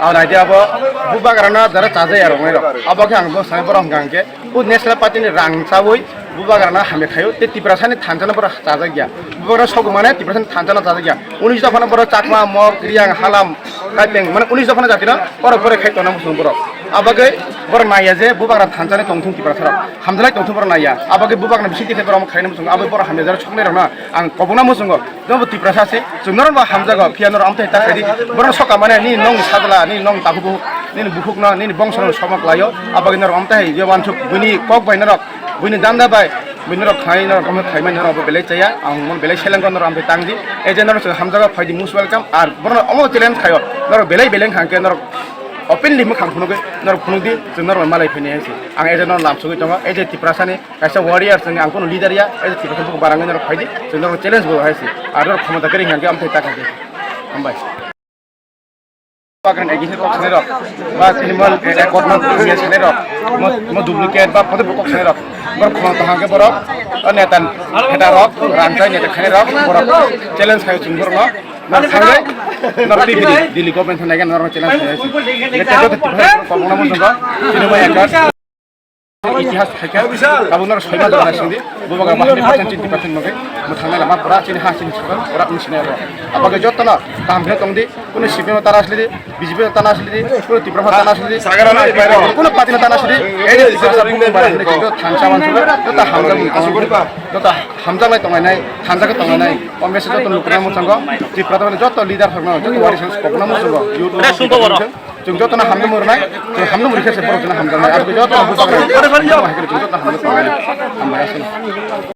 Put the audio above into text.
আর ID আবো বুবাগারানা যারা চাজে আর রঙের আবাকে আংবো সাই বড় গাংকে ও ন্যাশনাল পার্টিনি রাং চাবই বুবাগারানা হামে খায়ো তে তিপ্রাসানি থানজানা বড় চাজা গিয়া বুবাগারা সব মানে তিপ্রাসানি থানজানা চাজা গিয়া 19 দফানা বড় চাকমা মগ রিয়াং হালাম কাইপেং মানে 19 দফানা জাতিনা বড় করে খাইতো না মুসুম বড় আবাকে বড় নাইয়া যে বুবাগারা থানজানি তংথুং তিপ্রাসারা হামজালাই তংথুং বড় নাইয়া আবাকে বুবাগানা বিসি দেখে বড় খাইনা মুসুম আবাকে বড় হামে যারা ছকনে রনা আং কবনা মুসুঙ্গ জব তিপ্রাসাসে জুনর বা হামজাগো ফিয়ানর আমতে তাখাদি বড় সকা মানে নি নং সাদলা নি নং তাকুবু নি বুকুকনা নি বংশন সমক লাयो আবাকে নর আমতে যে ওয়ানসুক বুনি কক বাইনরক বুনি দান্দা বাই বিনরক খাই নরক কম খাই মান নরক বেলে চাইয়া আং মন বেলে সেলেঙ্গ নরক আমতে তাংদি এই যে নরক হামজাগো ফাইদি মুস ওয়েলকাম আর বড় অমো চ্যালেঞ্জ খায় নরক বেলে বেলেং খাংকে নরক openly mo khangkhunuge nor khunudi nor malai phine ase ang eje nor lam sugi tonga eje tiprasani kaisa warrior sing ang kono leader ya eje tiprasani ko barang nor phaidi nor challenge bo haisi ar nor khamata kari ngangke am thai takake ambai pakan egi ko khane rok ba animal ekotman nge khane rok mo duplicate ba photo ko khane rok nor khama hangke borok netan heta rok ranchai net khane rok borok challenge khayo chung borok nor sangai nor dili government thanaga nor challenge khayo এটা তো কমনা মজঙ্গ cinema একবার ইতিহাস থাকে কাবুনার সৈমা দরা সিংদি বুবাগা মাহনি percent 20% নগে মথানা Lama পড়া চিনি হাসিন সরকার পড়া মিশনে র আবাগে যতনা তামভে তংদি কোন সিপিএম তারা আসলি বিজেপি তারা আসলি কোন তীব্রভা তারা আসলি সাগরানা বাইরে কোন পার্টি তারা আসলি এই সরকার বুং বাইরে কিন্তু থানসা মানসুল যত হামজা যত হামজা লাই তংলাই নাই থানজাকে তংলাই নাই কংগ্রেস যত লুকনা মজঙ্গ তীব্রতা যত লিডার থাকনা যত ওয়ারি সেন্স কপনা মজঙ্গ এটা শুনবো বড় जों जतना हामनो मोरनाय जों हामनो मोरिखासे बर'जना हामजानाय आरो जतना बुजानाय